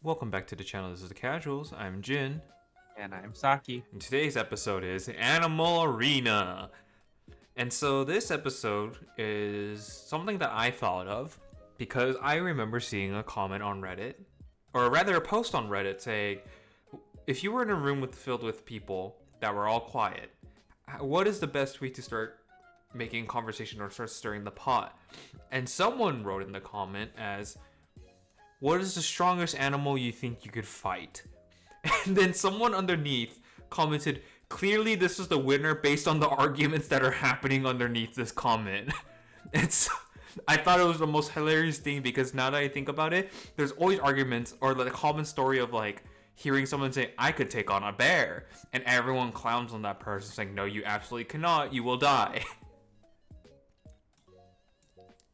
Welcome back to the channel. This is the Casuals. I'm Jin. And I'm Saki. And today's episode is Animal Arena. And so this episode is something that I thought of because I remember seeing a comment on Reddit, or rather a post on Reddit saying, if you were in a room filled with people that were all quiet, what is the best way to start making conversation or start stirring the pot? And someone wrote in the comment as, what is the strongest animal you think you could fight? And then someone underneath commented, clearly this is the winner based on the arguments that are happening underneath this comment. And so I thought it was the most hilarious thing because now that I think about it, there's always arguments or the common story of like hearing someone say, I could take on a bear. And everyone clowns on that person saying, no, you absolutely cannot. You will die.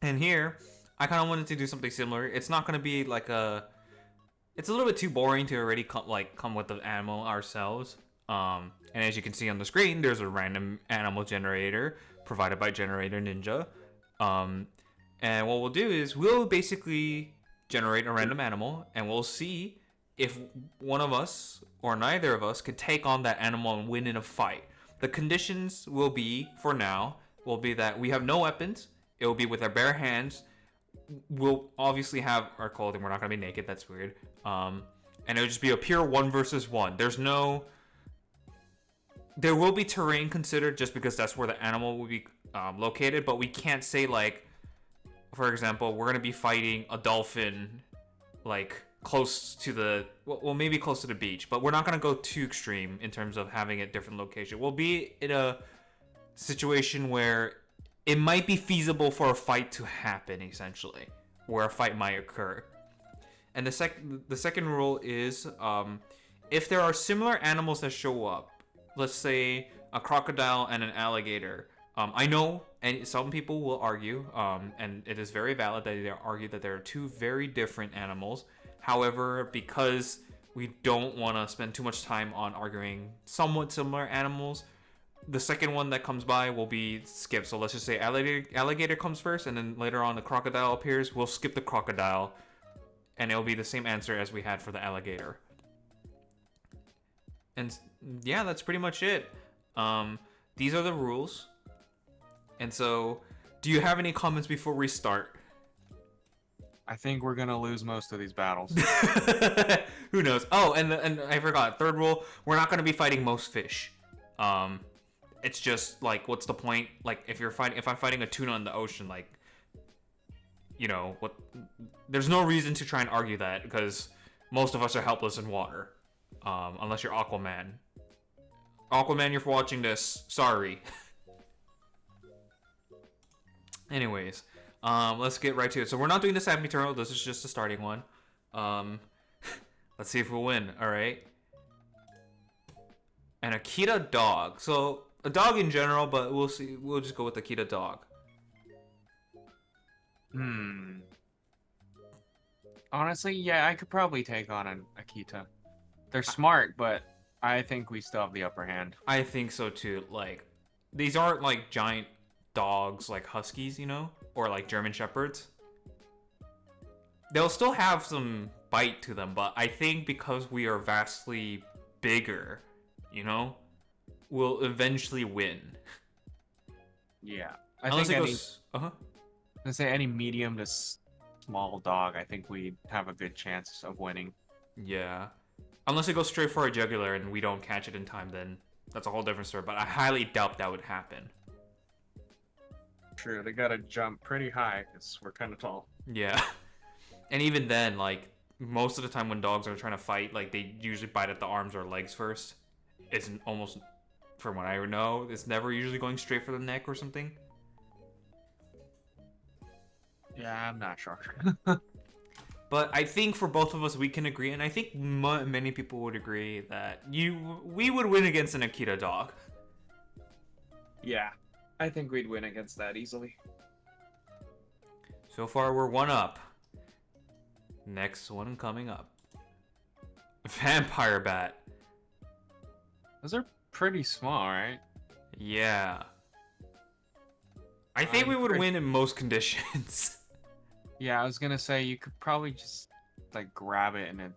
And here, I kind of wanted to do something similar. It's not going to be like it's a little bit too boring to already come with the animal ourselves. And as you can see on the screen, there's a random animal generator provided by Generator Ninja. And what we'll do is we'll basically generate a random animal and we'll see if one of us or neither of us could take on that animal and win in a fight. The conditions will be, for now, will be that we have no weapons. It will be with our bare hands. We'll obviously have our clothing. We're not going to be naked. That's weird. And it'll just be a pure 1v1. There will be terrain considered just because that's where the animal will be located. But we can't say, like, for example, we're going to be fighting a dolphin, like, close to the, well, maybe close to the beach. But we're not going to go too extreme in terms of having a different location. We'll be in a situation where it might be feasible for a fight to happen, essentially, where a fight might occur. And the second rule is, if there are similar animals that show up, let's say a crocodile and an alligator. I know, and some people will argue, and it is very valid that they argue that there are two very different animals. However, because we don't want to spend too much time on arguing somewhat similar animals, the second one that comes by will be skipped. So let's just say alligator comes first, and then later on the crocodile appears. We'll skip the crocodile, and it'll be the same answer as we had for the alligator. And yeah, that's pretty much it. These are the rules. And so, do you have any comments before we start? I think we're gonna lose most of these battles. Who knows? Oh, and I forgot. Third rule: we're not going to be fighting most fish. It's just like, what's the point? Like, if I'm fighting a tuna in the ocean, like, you know what? There's no reason to try and argue that because most of us are helpless in water, unless you're Aquaman. Aquaman, you're watching this. Sorry. Anyways, let's get right to it. So we're not doing the Sami Turtle. This is just the starting one. Let's see if we'll win. All right. An Akita dog. So a dog in general, but we'll see. We'll just go with Akita dog. Honestly, yeah, I could probably take on an Akita. They're smart, but I think we still have the upper hand. I think so too. Like, these aren't like giant dogs like huskies, you know, or like German shepherds. They'll still have some bite to them, but I think because we are vastly bigger, you know, we'll eventually win. Yeah, Unless think it goes. Let's say any medium to small dog, I think we have a good chance of winning. Yeah. Unless it goes straight for a jugular and we don't catch it in time, then that's a whole different story. But I highly doubt that would happen. True, they gotta jump pretty high because we're kind of tall. Yeah. And even then, like, most of the time when dogs are trying to fight, like, they usually bite at the arms or legs first. It's almost, from what I know, it's never usually going straight for the neck or something. Yeah, I'm not sure. But I think for both of us, we can agree, and I think many people would agree that we would win against an Akita dog. Yeah, I think we'd win against that easily. So far, we're one up. Next one coming up. Vampire bat. Those are pretty small, right? Yeah. I think we would win in most conditions. Yeah, I was gonna say you could probably just like grab it and then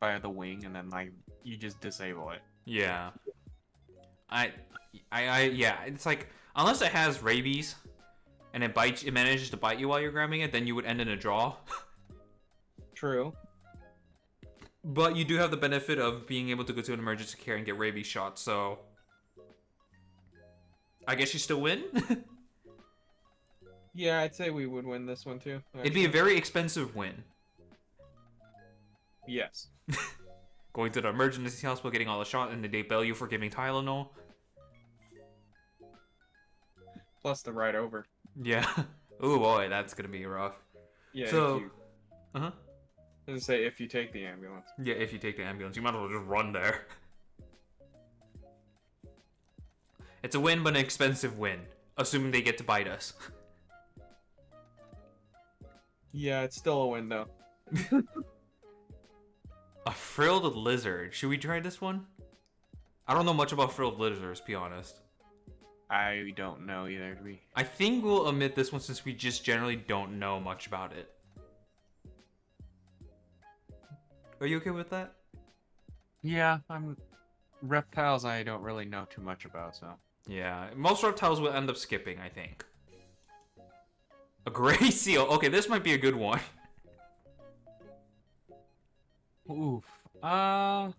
by the wing, and then like you just disable it. Yeah. Yeah. It's like unless it has rabies, and it manages to bite you while you're grabbing it, then you would end in a draw. True. But you do have the benefit of being able to go to an emergency care and get rabies shots, so I guess you still win. Yeah, I'd say we would win this one too. It'd be a very expensive win. Yes. Going to the emergency hospital, getting all the shot, and they bail you for giving Tylenol. Plus the ride over. Yeah. Oh boy, that's gonna be rough. Yeah. So, If you, uh-huh. I was gonna say if you take the ambulance. Yeah, if you take the ambulance, you might as well just run there. It's a win, but an expensive win, assuming they get to bite us. Yeah, it's still a win though. A frilled lizard. Should we try this one? I don't know much about frilled lizards, to be honest. I don't know either. Do we? I think we'll omit this one since we just generally don't know much about it. Are you okay with that? Yeah, I'm. Reptiles, I don't really know too much about, so. Yeah, most reptiles will end up skipping, I think. A gray seal. Okay, this might be a good one. Oof. I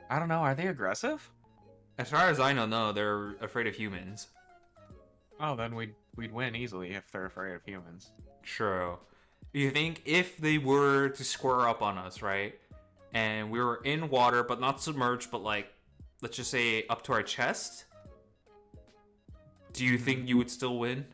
don't know. Are they aggressive? As far as I know, no, they're afraid of humans. Oh, then we'd win easily if they're afraid of humans. True. You think if they were to square up on us, right? And we were in water, but not submerged, but like, let's just say up to our chest? Do you think you would still win?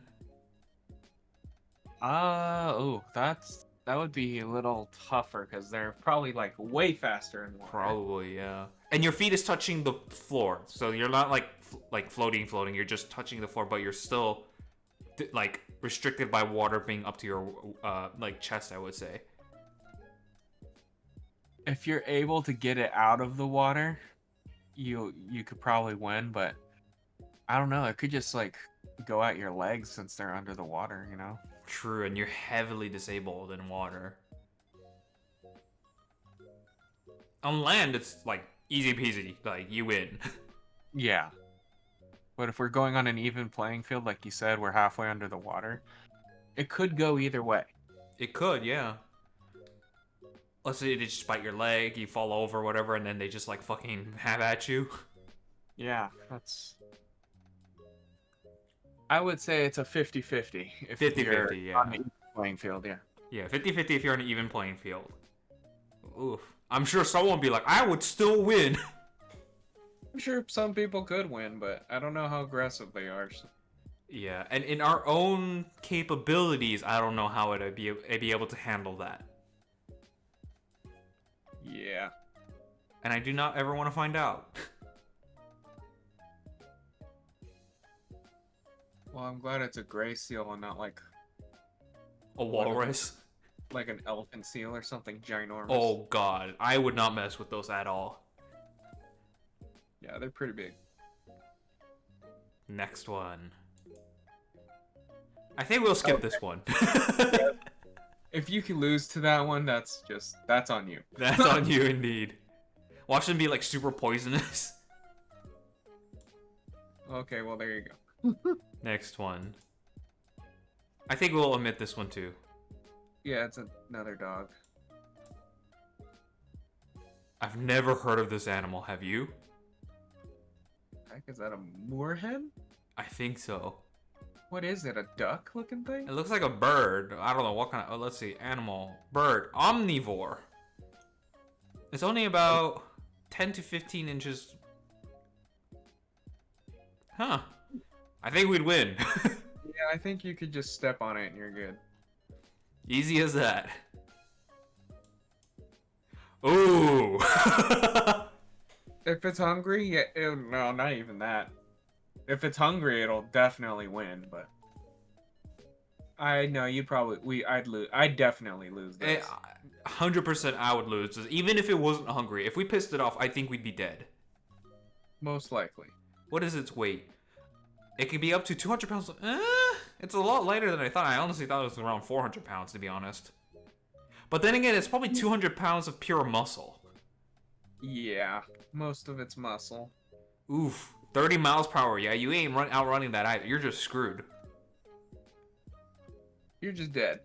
That would be a little tougher because they're probably like way faster in water. Probably, yeah. And your feet is touching the floor, so you're not like floating. You're just touching the floor, but you're still like restricted by water being up to your like chest, I would say. If you're able to get it out of the water, you could probably win, but I don't know. It could just like go at your legs since they're under the water, you know? True, and you're heavily disabled in water. On land, it's like easy peasy, like you win. Yeah. But if we're going on an even playing field, like you said, we're halfway under the water, it could go either way. It could, yeah. Let's say they just bite your leg, you fall over, whatever, and then they just like fucking have at you. Yeah, that's... I would say it's a 50-50. 50-50, yeah. On the even playing field, yeah. Yeah, 50-50 if you're on an even playing field. Oof. I'm sure someone would be like, I would still win. I'm sure some people could win, but I don't know how aggressive they are. So. Yeah, and in our own capabilities, I don't know how I'd be able to handle that. Yeah. And I do not ever want to find out. Well, I'm glad it's a gray seal and not like A walrus? like an elephant seal or something ginormous. Oh god, I would not mess with those at all. Yeah, they're pretty big. Next one. I think we'll skip this one. If you can lose to that one, that's on you. That's on you indeed. Watch them be like super poisonous. Okay, well there you go. Next one. I think we'll omit this one too. Yeah, it's another dog. I've never heard of this animal, have you? Heck, is that a moorhen? I think so. What is it? A duck looking thing? It looks like a bird. I don't know what kind of... Oh, let's see. Animal. Bird. Omnivore. It's only about 10 to 15 inches. Huh. I think we'd win. Yeah, I think you could just step on it and you're good. Easy as that. Ooh. If it's hungry, yeah, no, not even that. If it's hungry, it'll definitely win, but I know you probably I'd definitely lose this. 100% I would lose. Even if it wasn't hungry. If we pissed it off, I think we'd be dead. Most likely. What is its weight? It could be up to 200 pounds. It's a lot lighter than I thought. I honestly thought it was around 400 pounds, to be honest. But then again, it's probably 200 pounds of pure muscle. Yeah, most of it's muscle. Oof. 30 miles per hour. Yeah, you ain't outrunning that either. You're just screwed. You're just dead.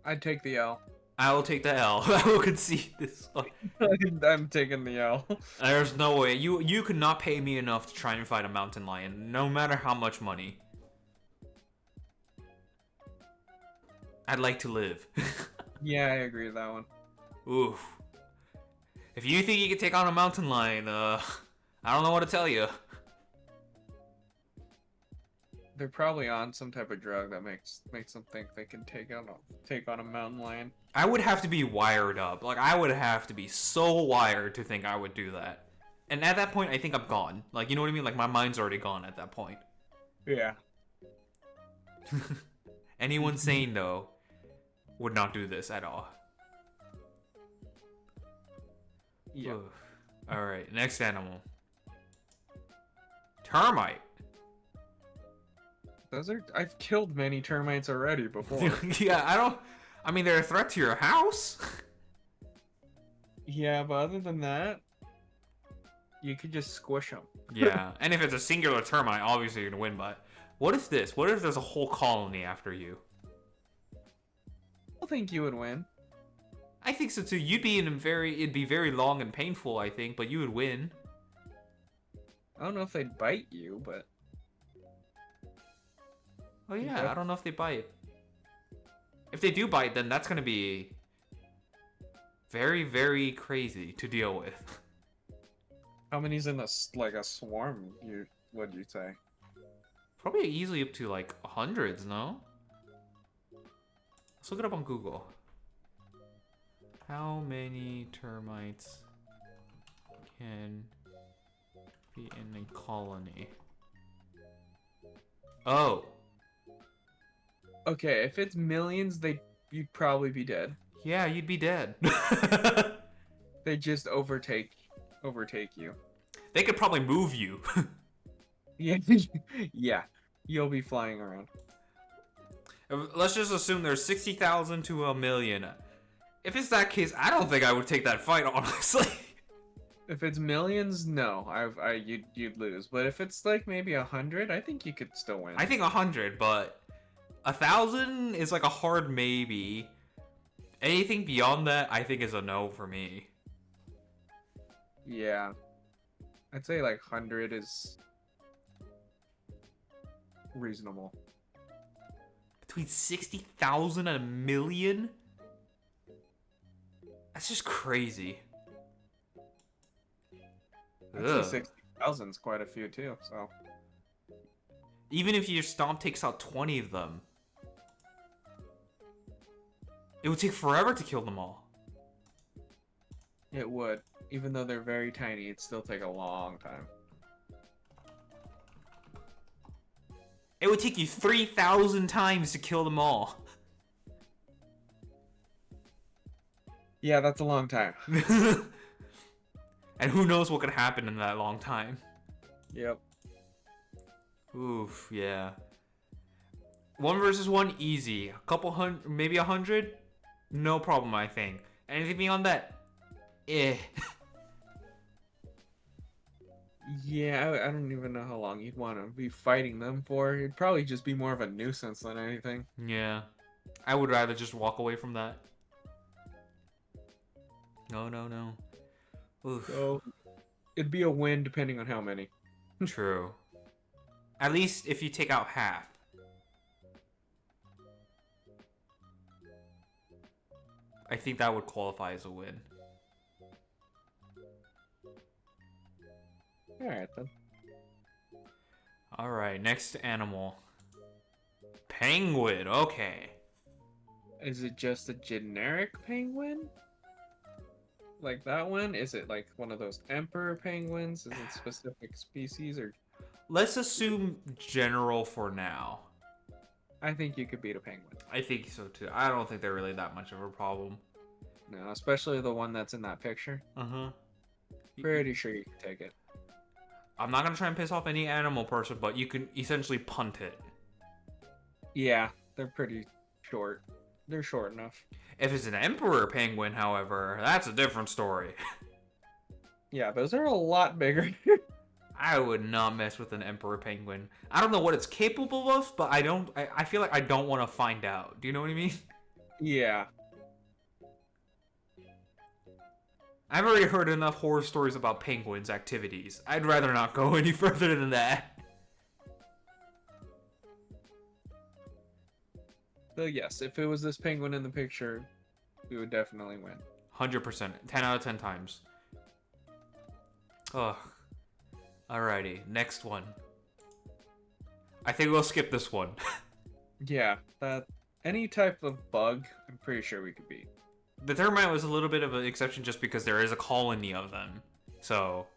I'd take the L. I will take the L. I will concede this one. I'm taking the L. There's no way. You could not pay me enough to try and fight a mountain lion, no matter how much money. I'd like to live. Yeah, I agree with that one. Oof. If you think you can take on a mountain lion, I don't know what to tell you. They're probably on some type of drug that makes them think they can take on a mountain lion. I would have to be wired up. Like, I would have to be so wired to think I would do that. And at that point, I think I'm gone. Like, you know what I mean? Like, my mind's already gone at that point. Yeah. Anyone sane, though, would not do this at all. Yeah. Alright, next animal. Termite. I've killed many termites already before. Yeah, I mean, they're a threat to your house. Yeah, but other than that, you could just squish them. Yeah, and if it's a singular termite, obviously you're gonna win, but what if this? What if there's a whole colony after you? I think you would win. I think so too. It'd be very long and painful, I think, but you would win. I don't know if they'd bite you, but Oh yeah, Okay. I don't know if they bite. If they do bite, then that's gonna be very, very crazy to deal with. how many's in a swarm? Would you say? Probably easily up to like hundreds, no? Let's look it up on Google. How many termites can be in a colony? Oh, Okay, if it's millions, you'd probably be dead. yeah, you'd be dead. They just overtake you. They could probably move you. Yeah, yeah, you'll be flying around. Let's just assume there's 60,000 to 1,000,000. If it's that case, I don't think I would take that fight, honestly. If it's millions, no, you'd lose. But if it's like maybe 100, I think you could still win. I think 100, but 1,000 is like a hard maybe. Anything beyond that, I think is a no for me. Yeah, I'd say like 100 is reasonable. Between 60,000 and 1,000,000? That's just crazy. I'd say Ugh. 60,000 is quite a few too. So Even if your stomp takes out 20 of them, it would take forever to kill them all. it would, even though they're very tiny, it'd still take a long time. It would take you 3,000 times to kill them all. Yeah, that's a long time. And who knows what could happen in that long time. Yep. Oof, yeah. 1 versus 1, easy. A couple hundred, maybe 100? No problem, I think. Anything beyond that? Eh. Yeah, I don't even know how long you'd want to be fighting them for. It'd probably just be more of a nuisance than anything. Yeah. I would rather just walk away from that. No, no, no. Oof. So it'd be a win depending on how many. True. At least if you take out half. I think that would qualify as a win. Alright then. Alright, next animal. Penguin, okay. Is it just a generic penguin? Like that one? Is it like one of those emperor penguins? Is it specific species or? Let's assume general for now. I think you could beat a penguin. I think so too. I don't think they're really that much of a problem. No, especially the one that's in that picture. Uh-huh. Pretty sure you can take it. I'm not gonna try and piss off any animal person, but you can essentially punt it. Yeah, they're pretty short. They're short enough. If it's an emperor penguin, however, that's a different story. Yeah, those are a lot bigger. I would not mess with an emperor penguin. I don't know what it's capable of, but I feel like I don't want to find out. Do you know what I mean? Yeah. I've already heard enough horror stories about penguins' activities. I'd rather not go any further than that. So yes, if it was this penguin in the picture, we would definitely win. 100%. 10 out of 10 times. Ugh. Alrighty, next one. I think we'll skip this one. Yeah, that any type of bug, I'm pretty sure we could beat. The termite was a little bit of an exception just because there is a colony of them. So,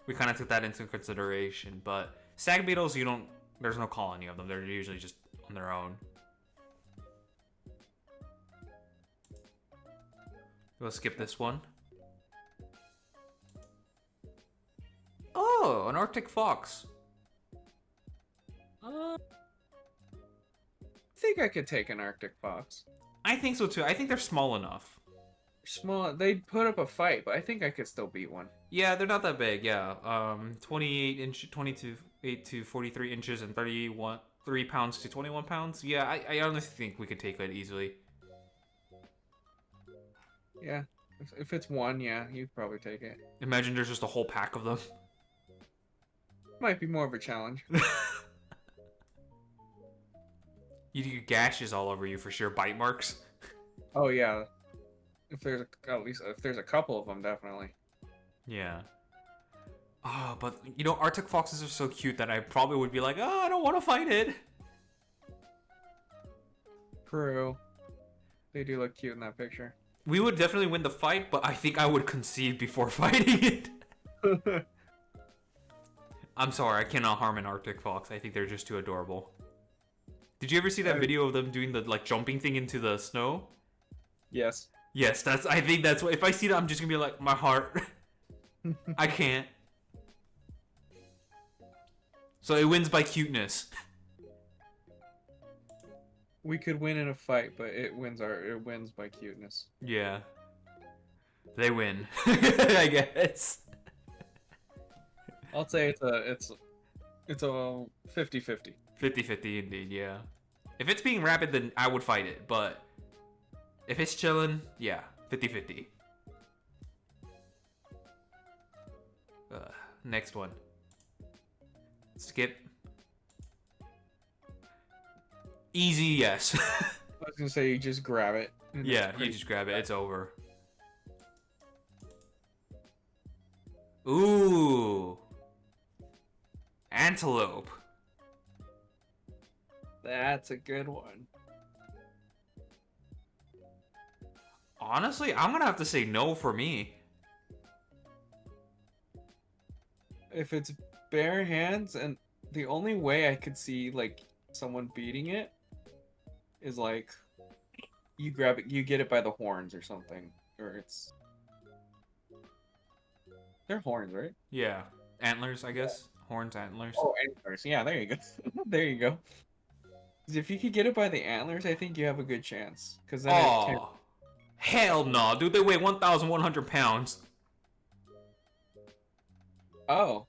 we kind of took that into consideration. But stag beetles, there's no colony of them. They're usually just on their own. We'll skip this one. Oh, an Arctic fox. I think I could take an Arctic fox. I think so too. I think they're small enough. Small, they'd put up a fight, but I think I could still beat one. Yeah, they're not that big. Yeah, 28 inch, 28 to 43 inches, and 3 pounds to 21 pounds. Yeah, I honestly think we could take that easily. Yeah, if it's one, yeah, you'd probably take it. Imagine there's just a whole pack of them. Might be more of a challenge. You get gashes all over you for sure, bite marks. Oh yeah, if there's at least if there's a couple of them, definitely. Yeah. Oh, but you know, Arctic foxes are so cute that I probably would be like, oh, I don't want to fight it. True. They do look cute in that picture. We would definitely win the fight, but I think I would concede before fighting it. I'm sorry, I cannot harm an Arctic fox. I think they're just too adorable. Did you ever see that video of them doing the like jumping thing into the snow? Yes. Yes, I think that's what. If I see that, I'm just gonna be like, my heart. I can't. So it wins by cuteness. We could win in a fight, but it wins by cuteness. Yeah. They win. I guess. I'll say it's a 50-50. 50-50 indeed, yeah. If it's being rapid, then I would fight it, but if it's chilling, yeah, 50-50. Next one. Skip. Easy, yes. I was gonna say you just grab it. Yeah, you just grab it. It's over. Ooh. Antelope. That's a good one. Honestly, I'm gonna have to say no for me. If it's bare hands, and the only way I could see like someone beating it is like you grab it, you get it by the horns or something, or it's they're horns, right? Yeah. Antlers, I guess. Horns, antlers. Oh, antlers. Yeah, there you go. There you go. 'Cause if you could get it by the antlers, I think you have a good chance. Because then it can't... Oh, hell no, dude. They weigh 1,100 pounds. Oh.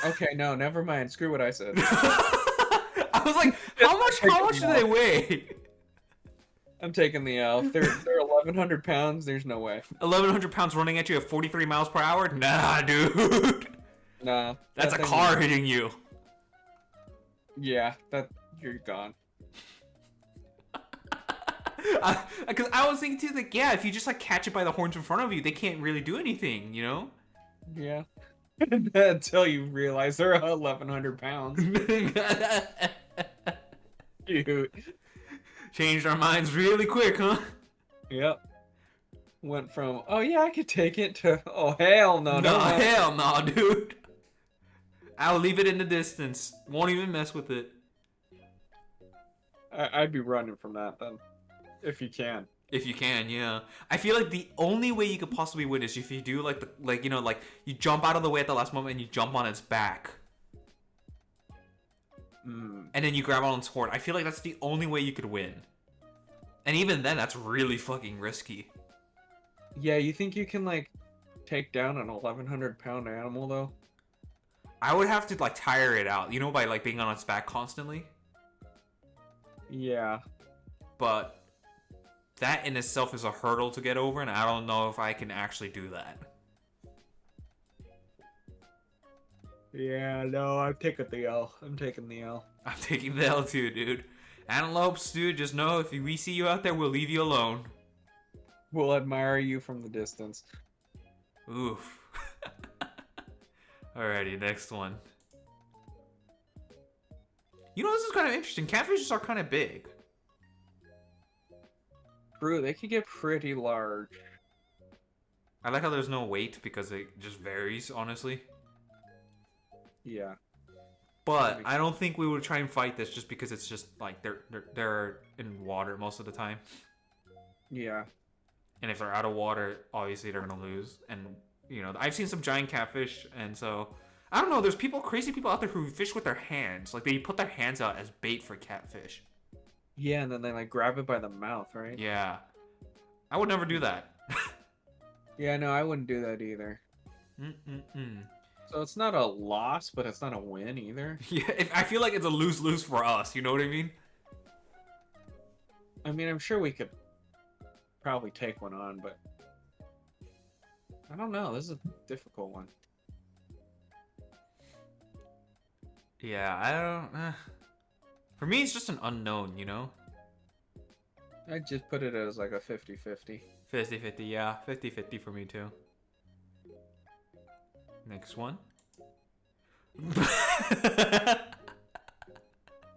Okay, no, never mind. Screw what I said. I was like, how much do they weigh? I'm taking the L. If they're 1,100 pounds, there's no way. 1,100 pounds running at you at 43 miles per hour? Nah, dude. Nah. That's a car hitting you. Yeah, you're gone. Because I was thinking too, like, yeah, if you just like catch it by the horns in front of you, they can't really do anything, you know? Yeah. Until you realize they're 1,100 pounds. Dude. Changed our minds really quick, huh? Yep. Went from, oh yeah, I could take it, to, oh hell no. No, hell no, dude. I'll leave it in the distance. Won't even mess with it. I'd be running from that then. If you can. If you can, yeah. I feel like the only way you could possibly win is if you do like you jump out of the way at the last moment and you jump on its back. And then you grab on its horn. I feel like that's the only way you could win. And even then, that's really fucking risky. Yeah, you think you can like take down an 1,100-pound animal though? I would have to like tire it out, by like being on its back constantly. Yeah. But that in itself is a hurdle to get over, and I don't know if I can actually do that. Yeah, no, I'm taking the L. I'm taking the L. I'm taking the L too, dude. Antelopes, dude, just know if we see you out there, we'll leave you alone. We'll admire you from the distance. Oof. Alrighty, next one. This is kind of interesting. Catfishes are kind of big. True, they can get pretty large. I like how there's no weight because it just varies, honestly. Yeah. But I don't think we would try and fight this just because it's just like they're in water most of the time. Yeah. And if they're out of water, obviously they're gonna lose. And I've seen some giant catfish, and so I don't know. There's crazy people out there who fish with their hands. Like they put their hands out as bait for catfish. Yeah, and then they like grab it by the mouth, right? Yeah, I would never do that. Yeah, no, I wouldn't do that either. So it's not a loss, but it's not a win either. Yeah, I feel like it's a lose-lose for us. You know what I mean? I mean, I'm sure we could probably take one on, but I don't know. This is a difficult one. Yeah, I don't. For me, it's just an unknown. I just put it as like a 50-50. 50-50, yeah. 50-50 for me, too. Next one.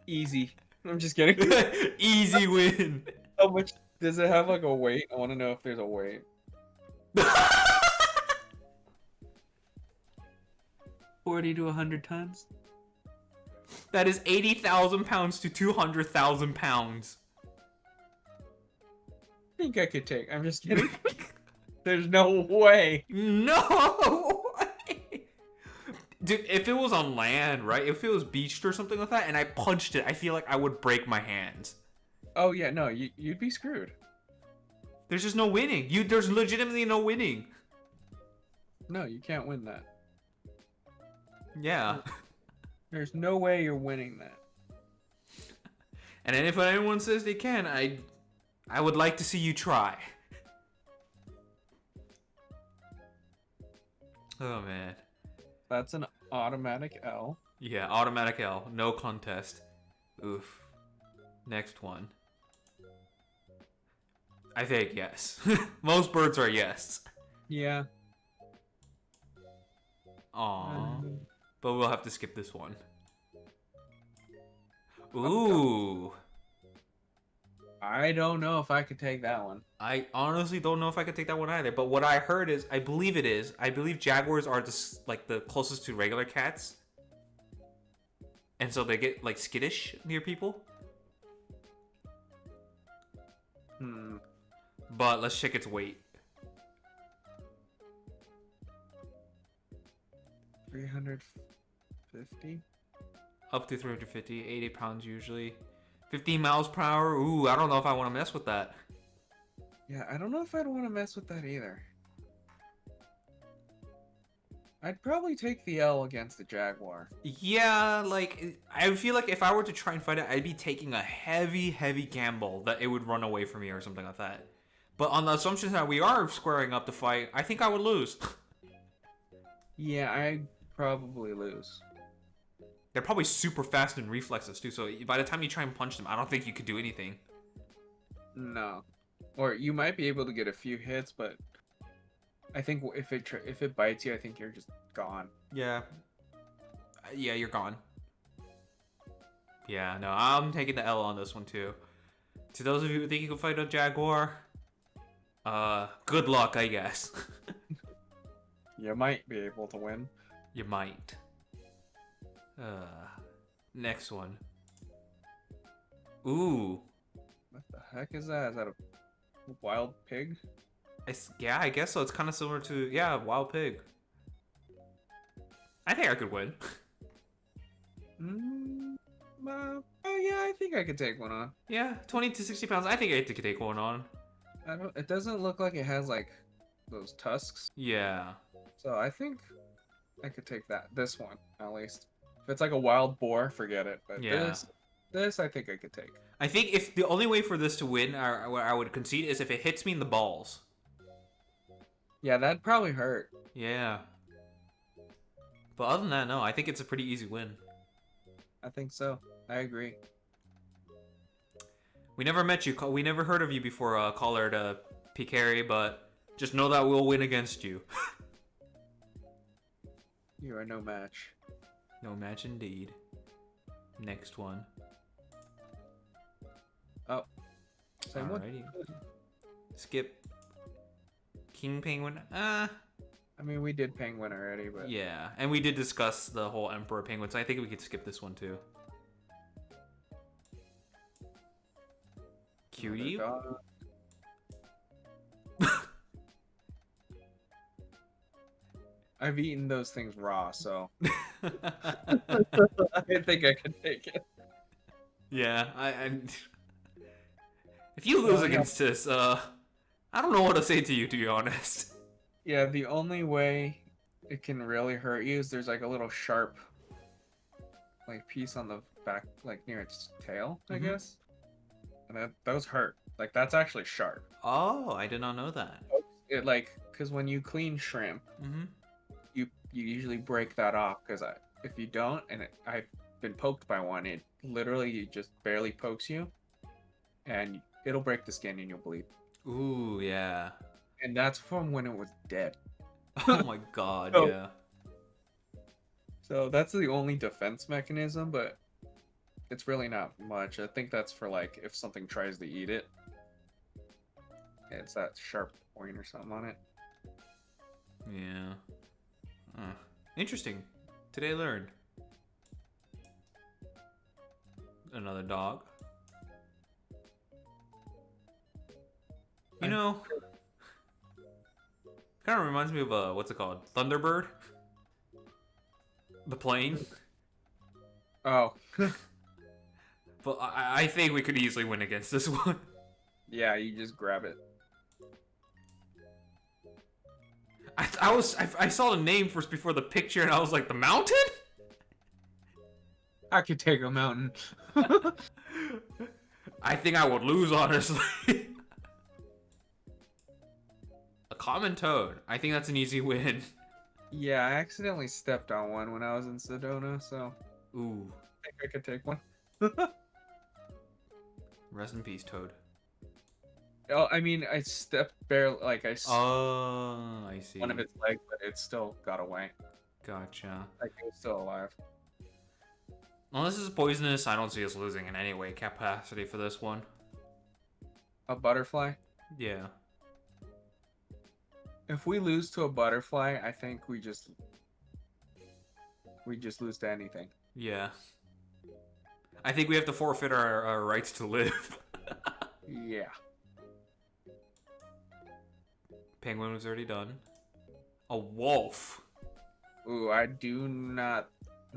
Easy. I'm just kidding. Easy win. How much does it have like a weight? I want to know if there's a weight. 40 to 100 tons? That is 80,000 pounds to 200,000 pounds. I think I could take. I'm just kidding. There's no way. No way. Dude, if it was on land, right? If it was beached or something like that, and I punched it, I feel like I would break my hands. Oh yeah, no, you'd be screwed. There's just no winning. There's legitimately no winning. No, you can't win that. Yeah. There's no way you're winning that. And then if anyone says they can, I would like to see you try. Oh man. That's an automatic L. Yeah, automatic L. No contest. Oof. Next one. I think yes. Most birds are yes. Yeah. Aww. But we'll have to skip this one. Ooh. I don't know if I could take that one. I honestly don't know if I could take that one either. But what I heard is, I believe jaguars are the closest to regular cats. And so they get like skittish near people. But let's check its weight. 350? Up to 350, 80 pounds usually. 15 miles per hour. Ooh, I don't know if I want to mess with that. Yeah, I don't know if I'd want to mess with that either. I'd probably take the L against the jaguar. Yeah, like, I feel like if I were to try and fight it, I'd be taking a heavy, heavy gamble that it would run away from me or something like that. But on the assumption that we are squaring up to fight, I think I would lose. Yeah, I'd probably lose. They're probably super fast in reflexes too, so by the time you try and punch them, I don't think you could do anything. No. Or you might be able to get a few hits, but I think if it bites you, I think you're just gone. Yeah. Yeah, you're gone. Yeah, no, I'm taking the L on this one too. To those of you who think you can fight a jaguar, good luck, I guess. You might be able to win. You might. Next one. Ooh. What the heck is that? Is that a wild pig? Yeah, I guess so. It's kind of similar to, yeah, wild pig. I think I could win. Oh yeah, I think I could take one on. Yeah, 20 to 60 pounds. I think I could take one on. I don't. It doesn't look like it has like those tusks, Yeah. so I think I could take this one at least. If it's like a wild boar, forget it. But Yeah. this I think I could take. I think if the only way for this to win, or I would concede, is if it hits me in the balls. Yeah, that'd probably hurt. Yeah. But other than that, no, I think it's a pretty easy win. I think so. I agree. We never met you. We never heard of you before, Collard Picari, but just know that we'll win against you. You are no match. No match indeed. Next one. Oh, same one. Alrighty. Skip. King Penguin. I mean, we did penguin already, but Yeah, and we did discuss the whole Emperor Penguin, so I think we could skip this one too. Cutie. I've eaten those things raw, so I think I could take it. Yeah, I if you lose against this, I don't know what to say to you, to be honest. Yeah, the only way it can really hurt you is there's like a little sharp, like piece on the back, like near its tail, I Mhm. guess. And those hurt. Like that's actually sharp. Oh, I did not know that. It like because when you clean shrimp, Mm-hmm. you usually break that off because if you don't, and I've been poked by one, it literally just barely pokes you, and it'll break the skin and you'll bleed. Ooh, yeah. And that's from when it was dead. Oh my god, Oh. yeah. So that's the only defense mechanism, but it's really not much. I think that's for like if something tries to eat it. It's that sharp point or something on it. Yeah. Interesting. Today I learned. Another dog. You know, kind of reminds me of what's it called? Thunderbird? The plane? Oh, But I think we could easily win against this one. yeah, you just grab it. I saw the name first before the picture and I was like, the mountain? I could take a mountain. I think I would lose, honestly. A common toad. I think that's an easy win. Yeah, I accidentally stepped on one when I was in Sedona, so Ooh. I think I could take one. Rest in peace, Toad. Oh, I mean, I stepped barely, like Oh, I see. one of its legs, but it still got away. Gotcha. Like it was still alive. Unless this is poisonous, I don't see us losing in any way capacity for this one. A butterfly. Yeah. If we lose to a butterfly, I think we just lose to anything. Yeah. I think we have to forfeit our rights to live. Yeah. Penguin was already done. A wolf. Ooh, I do not.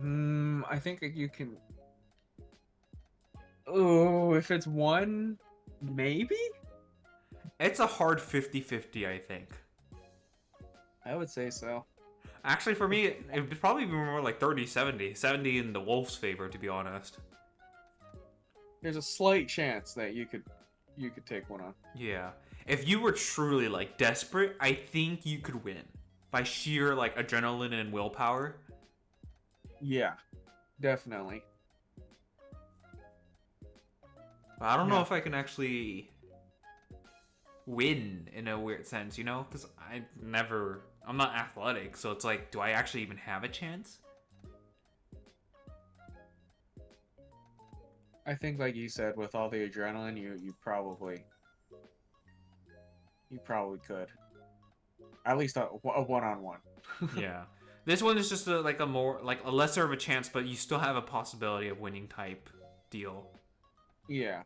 I think you can. Oh, if it's one, maybe? It's a hard 50-50, I think. I would say so. Actually, for me, it would probably be more like 30-70. 70 in the wolf's favor, to be honest. There's a slight chance that you could take one on. Yeah. If you were truly, like, desperate, I think you could win. By sheer, like, adrenaline and willpower. Yeah, definitely. But I don't know Yeah. if I can actually win in a weird sense, you know? Because I'm not athletic, so it's like, do I actually even have a chance? I think, like you said, with all the adrenaline, you probably could. At least a one-on-one. Yeah. This one is just a lesser of a chance, but you still have a possibility of winning type deal. Yeah.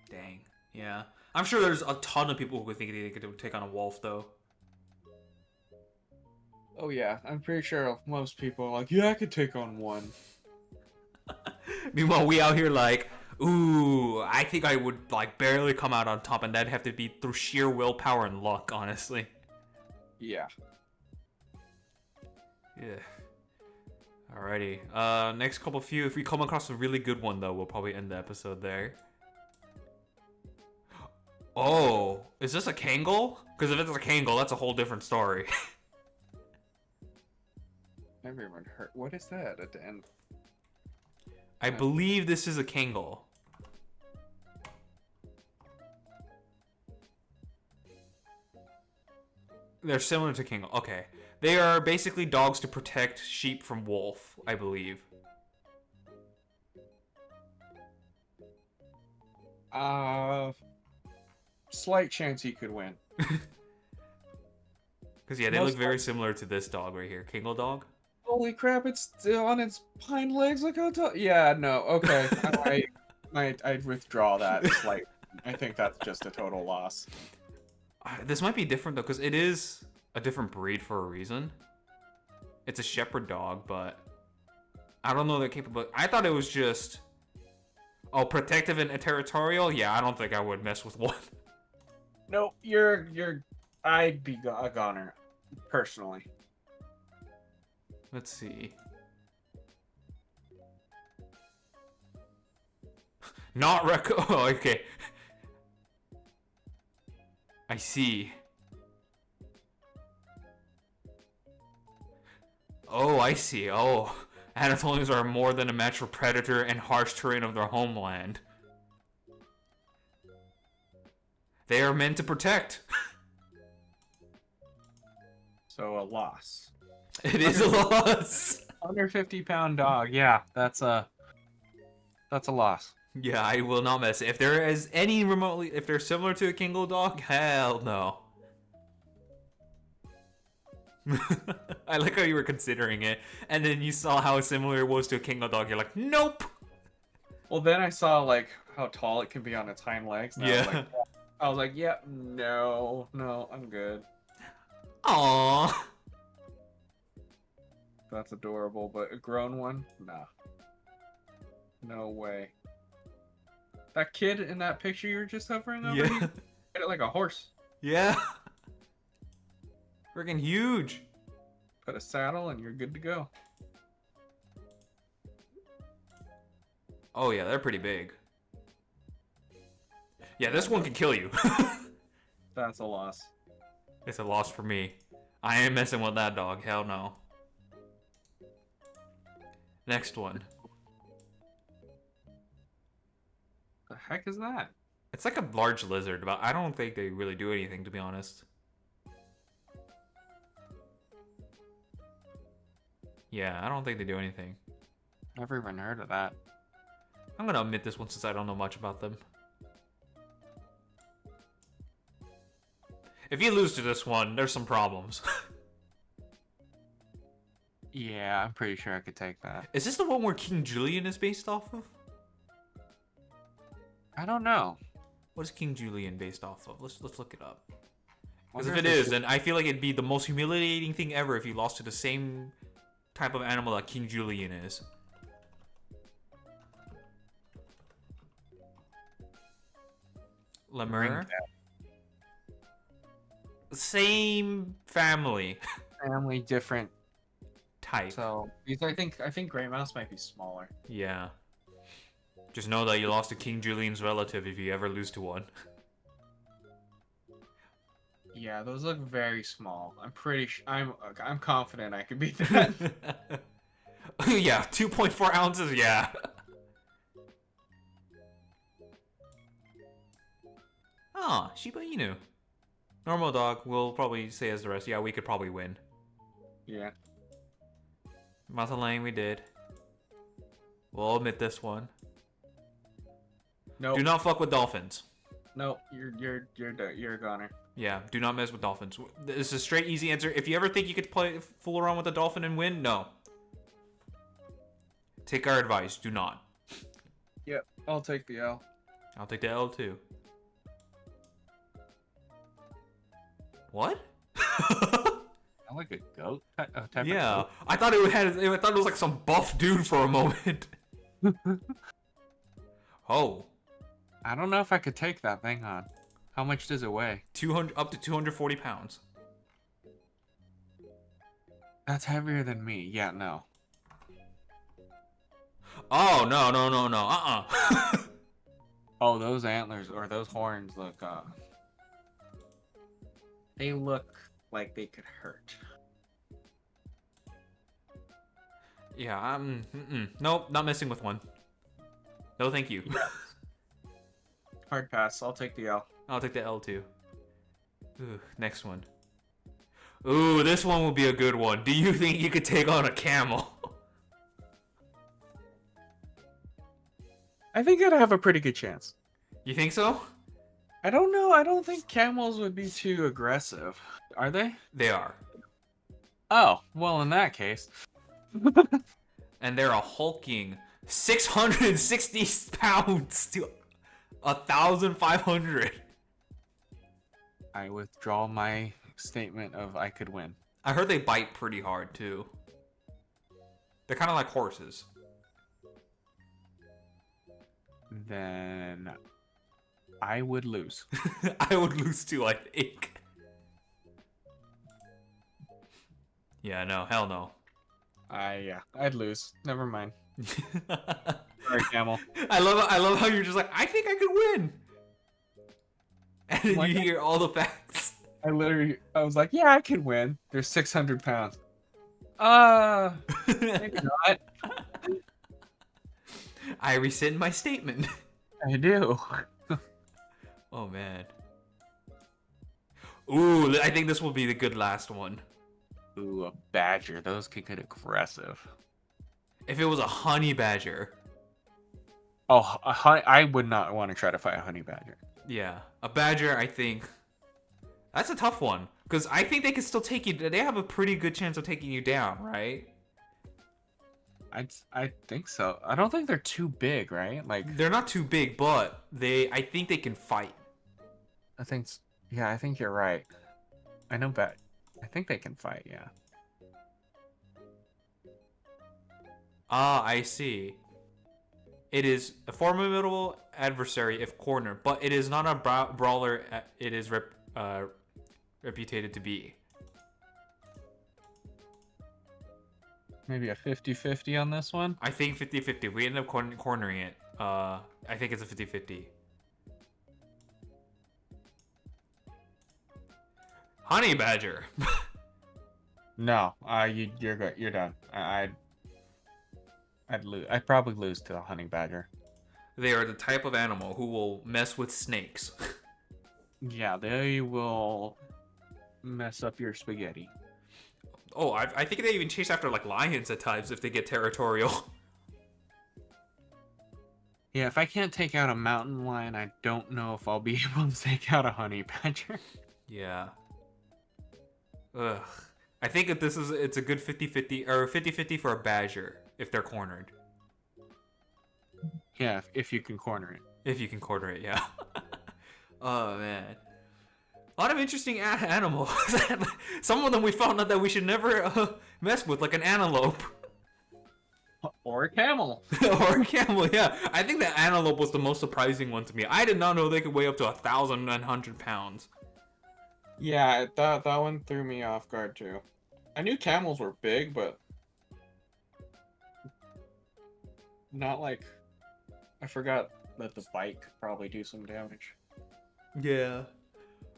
Dang. Yeah. I'm sure there's a ton of people who would think they could take on a wolf, though. Oh yeah, I'm pretty sure most people are like, yeah, I could take on one. Meanwhile, we out here like, ooh, I think I would like barely come out on top, and that'd have to be through sheer willpower and luck, honestly. Yeah. Yeah. Alrighty. Next couple few. If we come across a really good one, though, we'll probably end the episode there. Oh, is this a Kangol? Because if it's a Kangol, that's a whole different story. Never even heard. What is that at the end? I believe this is a Kangol. They're similar to Kangol. Okay. They are basically dogs to protect sheep from wolf, I believe. Slight chance he could win. Because, yeah, they look very similar to this dog right here. Kangol dog? Holy crap, it's still on its hind legs. Look how tall. Yeah, no, okay. I'd withdraw that. Like, I think that's just a total loss. This might be different, though, because it is a different breed for a reason. It's a shepherd dog, but I don't know they're capable. I thought it was just, oh, protective and territorial? Yeah, I don't think I would mess with one. No, I'd be a goner, personally. Let's see. Not oh, okay. I see. Oh, I see. Oh, Anatolians are more than a match for predator and harsh terrain of their homeland. They are meant to protect. So a loss. It is a loss. Under 50-pound dog. Yeah, that's a loss. Yeah, I will not mess it. If there is any remotely, if they're similar to a Kangol dog, hell no. I like how you were considering it, and then you saw how similar it was to a Kangol dog. You're like, nope. Well, then I saw like how tall it can be on its hind legs. And Yeah. I was like, yeah, no, I'm good. Aww. That's adorable, but a grown one, nah. No way. That kid in that picture you were just hovering over, he hit it like a horse. Yeah. Freaking huge. Put a saddle and you're good to go. Oh yeah, they're pretty big. Yeah, this one can kill you. That's a loss. It's a loss for me. I ain't messing with that dog. Hell no. Next one. The heck is that? It's like a large lizard, but I don't think they really do anything, to be honest. Yeah, I don't think they do anything. Never even heard of that. I'm gonna omit this one since I don't know much about them. If you lose to this one, there's some problems. Yeah, I'm pretty sure I could take that. Is this the one where King Julian is based off of? I don't know. What is King Julian based off of? Let's look it up. Because Wonder if it is, then I feel like it'd be the most humiliating thing ever if you lost to the same type of animal that King Julian is. Lemur? Same family. Family different Type. So I think Gray Mouse might be smaller. Yeah. Just know that you lost to King Julian's relative if you ever lose to one. Yeah, those look very small. I'm pretty I'm confident I could beat that. Yeah, 2.4 ounces, yeah. Oh, Shiba Inu. Normal dog, we'll probably say as the rest. Yeah, we could probably win. Yeah. Mountain Lane, we did. We'll admit this one. No. Do not fuck with dolphins. No, you're a goner. Yeah, do not mess with dolphins. This is a straight, easy answer. If you ever think you could fool around with a dolphin and win, no. Take our advice. Do not. Yep, I'll take the L. I'll take the L too. What? I like a goat type Yeah, of goat. I thought it was like some buff dude for a moment. Oh, I don't know if I could take that thing on. How much does it weigh? 200 up to 240 pounds. That's heavier than me. Yeah, no. Oh, no, no, no, no. Oh, those antlers or those horns look, they look like they could hurt. Yeah, nope, not messing with one. No, thank you. Hard pass. I'll take the L. I'll take the L too. Ooh, next one. Ooh, this one will be a good one. Do you think you could take on a camel? I think I'd have a pretty good chance. You think so? I don't know. I don't think camels would be too aggressive. Are they? They are. Oh, well, in that case. And they're a hulking 660 pounds to 1,500. I withdraw my statement of I could win. I heard they bite pretty hard too. They're kind of like horses. Then I would lose. I would lose too, I think. Yeah, no, hell no. Yeah, I'd lose. Never mind. Sorry, camel. I love how you're just like, I think I could win. And then Why you not? hear all the facts. I was like, yeah, I could win. They're 600 pounds. Maybe not. I rescind my statement. I do. Oh man. Ooh, I think this will be the good last one. Ooh, a badger. Those could get aggressive. If it was a honey badger. Oh, I would not want to try to fight a honey badger. Yeah, a badger, I think. That's a tough one. Because I think they can still take you. They have a pretty good chance of taking you down, right? I think so. I don't think they're too big, right? Like, They're not too big, but I think they can fight. yeah, I think you're right. I know, but I think they can fight. Yeah. Ah, I see. It is a formidable adversary if cornered, but it is not a brawler it is reputed to be. Maybe a 50-50 on this one. I think 50-50. We end up cornering it. I think it's a 50-50. Honey badger. No, you're good. You're done. I'd lose. I'd probably lose to the honey badger. They are the type of animal who will mess with snakes. Yeah, they will mess up your spaghetti. Oh, I think they even chase after like lions at times if they get territorial. Yeah, if I can't take out a mountain lion, I don't know if I'll be able to take out a honey badger. Yeah. Ugh. I think that it's a good 50-50 or 50-50 for a badger if they're cornered. Yeah, if you can corner it. If you can corner it, yeah. Oh man. A lot of interesting animals. Some of them we found out that we should never mess with, like an antelope. Or a camel. Or a camel, yeah. I think the antelope was the most surprising one to me. I did not know they could weigh up to 1,900 pounds. Yeah, that one threw me off guard too. I knew camels were big, but not like I forgot that the bite could probably do some damage. Yeah.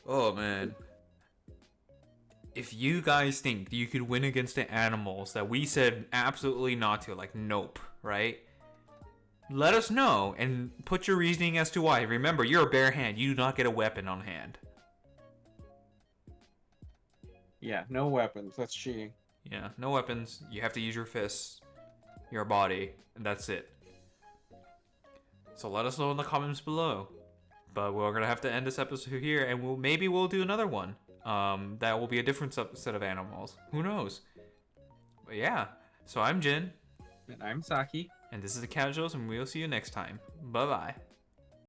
Oh man. If you guys think you could win against the animals that we said absolutely not to, like nope, right? Let us know and put your reasoning as to why. Remember, you're a bare hand. You do not get a weapon on hand. Yeah, no weapons. That's cheating. Yeah, no weapons. You have to use your fists, your body, and that's it. So let us know in the comments below. But we're gonna have to end this episode here, and maybe we'll do another one. That will be a different set of animals. Who knows? But yeah. So I'm Jin. And I'm Saki. And this is the Casuals, and we'll see you next time. Bye bye.